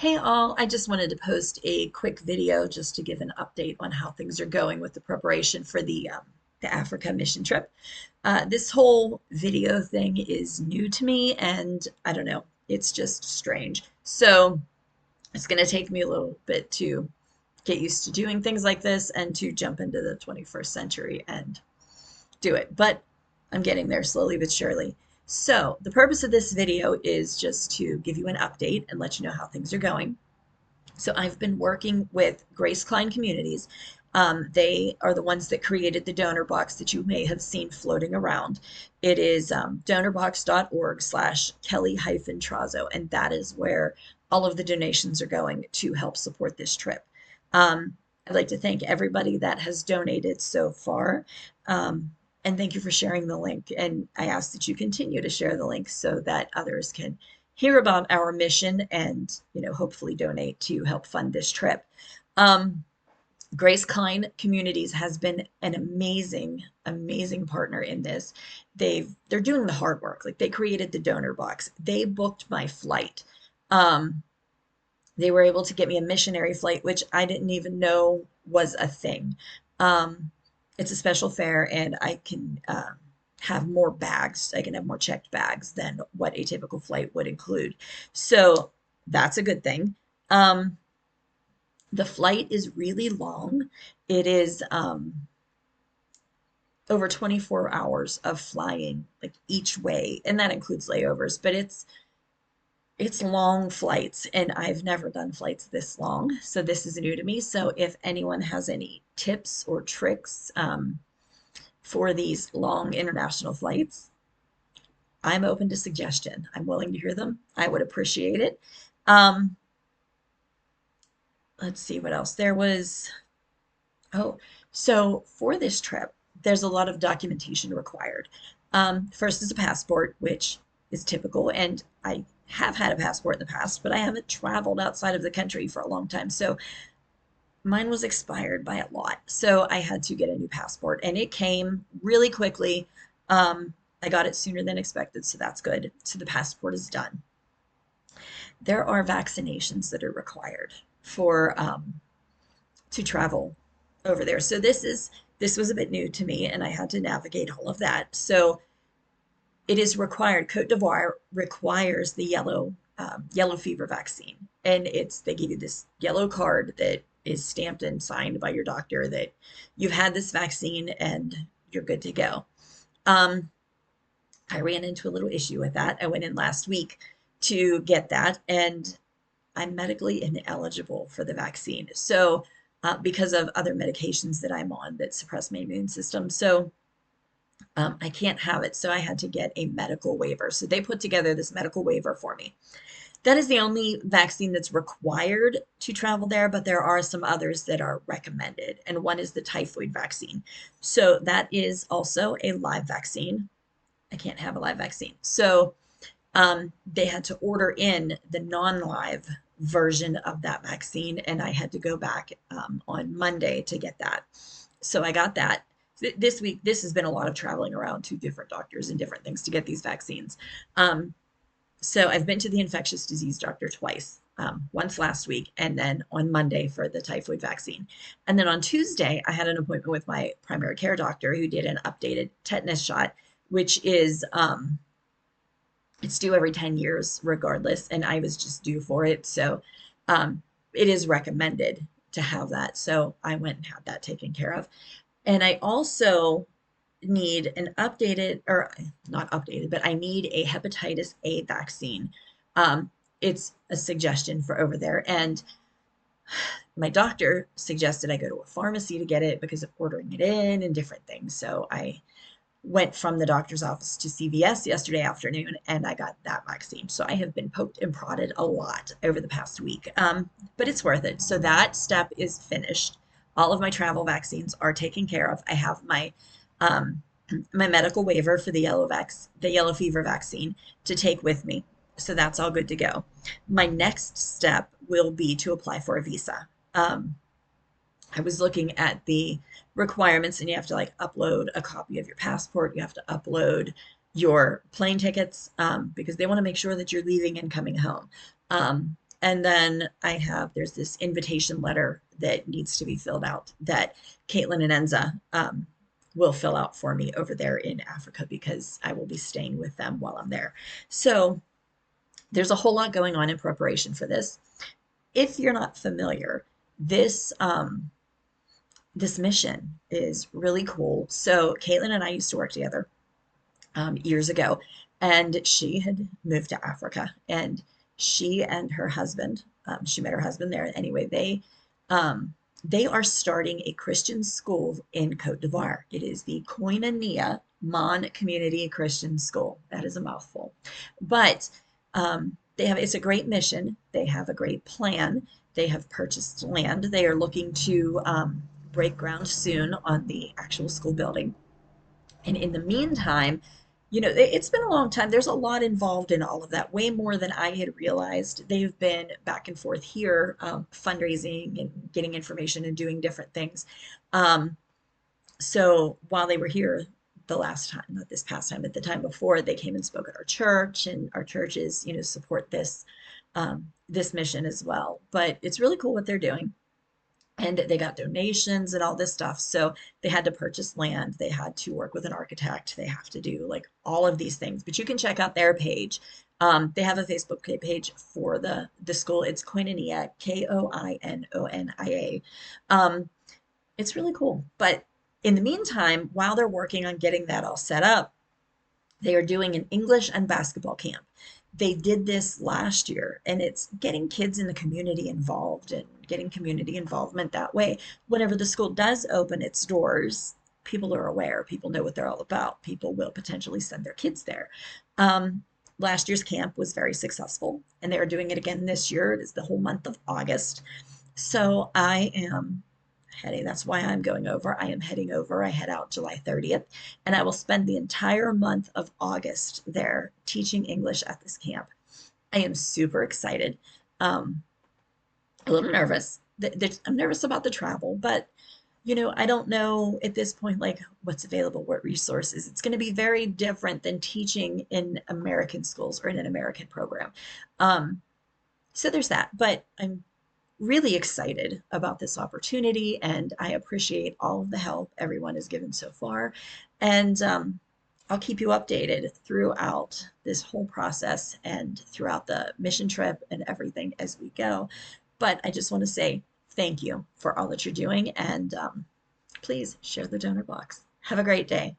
Hey all, I just wanted to post a quick video just to give an update on how things are going with the preparation for the Africa mission trip. This whole video thing is new to me and I don't know, it's just strange. So it's going to take me a little bit to get used to doing things like this and to jump into the 21st century and do it. But I'm getting there slowly but surely. So the purpose of this video is just to give you an update and let you know how things are going. So I've been working with Grace Klein Communities. They are the ones that created the donor box that you may have seen floating around. It is donorbox.org/Kelly-Trazo, and that is where all of the donations are going to help support this trip. I'd like to thank everybody that has donated so far. And thank you for sharing the link. And I ask that you continue to share the link so that others can hear about our mission and, hopefully donate to help fund this trip. Um, Grace Klein Communities has been an amazing, amazing partner in this. They're doing the hard work. Like they created the donor box. They booked my flight. Um, they were able to get me a missionary flight, which I didn't even know was a thing. Um, it's a special fare, and I can have more bags. I can have more checked bags than what a typical flight would include. So that's a good thing. Um, the flight is really long. It is over 24 hours of flying, like each way, and that includes layovers, but it's long flights, and I've never done flights this long, so this is new to me. So if anyone has any tips or tricks for these long international flights, I'm open to suggestion. I'm willing to hear them. I would appreciate it. Um, let's see what else. Oh, so for this trip, there's a lot of documentation required. First is a passport, which is typical, and I have had a passport in the past, but I haven't traveled outside of the country for a long time. So mine was expired by a lot. So I had to get a new passport, and it came really quickly. I got it sooner than expected, so that's good. So the passport is done. There are vaccinations that are required for to travel over there. So this was a bit new to me, and I had to navigate all of that. So it is required. Cote d'Ivoire requires the yellow fever vaccine, and they give you this yellow card that is stamped and signed by your doctor that you've had this vaccine and you're good to go. Um, I ran into a little issue with that. I went in last week to get that, and I'm medically ineligible for the vaccine. So, because of other medications that I'm on that suppress my immune system. So, I can't have it. So, I had to get a medical waiver. So, they put together this medical waiver for me. That is the only vaccine that's required to travel there, but there are some others that are recommended. And one is the typhoid vaccine. So, that is also a live vaccine. I can't have a live vaccine. So, they had to order in the non-live version of that vaccine, and I had to go back on Monday to get that. So I got that. This week, this has been a lot of traveling around to different doctors and different things to get these vaccines. Um, so I've been to the infectious disease doctor twice, once last week, and then on Monday for the typhoid vaccine. And then on Tuesday, I had an appointment with my primary care doctor who did an updated tetanus shot, which is it's due every 10 years regardless, and I was just due for it. So um, it is recommended to have that. So I went and had that taken care of. And I also need an updated, or not updated, but I need a hepatitis A vaccine. Um, it's a suggestion for over there. And my doctor suggested I go to a pharmacy to get it because of ordering it in and different things. So I went from the doctor's office to CVS yesterday afternoon, and I got that vaccine. So I have been poked and prodded a lot over the past week, but it's worth it. So that step is finished. All of my travel vaccines are taken care of. I have um, my medical waiver for the yellow fever vaccine to take with me. So that's all good to go. My next step will be to apply for a visa. I was looking at the requirements, and you have to like upload a copy of your passport. You have to upload your plane tickets because they want to make sure that you're leaving and coming home. And then there's this invitation letter that needs to be filled out that Caitlin and Enza will fill out for me over there in Africa because I will be staying with them while I'm there. So there's a whole lot going on in preparation for this. If you're not familiar, this this mission is really cool. So Caitlin and I used to work together years ago, and she had moved to Africa, and she and her husband, she met her husband there. Anyway, they are starting a Christian school in Cote d'Ivoire. It is the Koinonia Mon Community Christian School. That is a mouthful, but it's a great mission. They have a great plan. They have purchased land. They are looking to break ground soon on the actual school building. And in the meantime, it's been a long time. There's a lot involved in all of that, way more than I had realized. They've been back and forth here, fundraising and getting information and doing different things. Um, so while they were here the last time, not this past time, but the time before, they came and spoke at our church, and our churches, support this mission as well. But it's really cool what they're doing, and they got donations and all this stuff. So they had to purchase land, they had to work with an architect, they have to do like all of these things. But you can check out their page. They have a Facebook page for the school. It's Koinonia, Koinonia. It's really cool. But in the meantime, while they're working on getting that all set up, they are doing an English and basketball camp. They did this last year, and it's getting kids in the community involved and getting community involvement that way. Whenever the school does open its doors, people are aware, people know what they're all about, people will potentially send their kids there. Um, Last year's camp was very successful, and they are doing it again this year. It is the whole month of August. So I am heading, that's why I'm going over. I am heading over. I head out July 30th, and I will spend the entire month of August there teaching English at this camp. I am super excited. Um, a little nervous. I'm nervous about the travel, but I don't know at this point like what's available, what resources. It's going to be very different than teaching in American schools or in an American program. Um, so there's that, but I'm really excited about this opportunity, and I appreciate all of the help everyone has given so far. And I'll keep you updated throughout this whole process and throughout the mission trip and everything as we go. But I just want to say thank you for all that you're doing, and please share the donor box. Have a great day.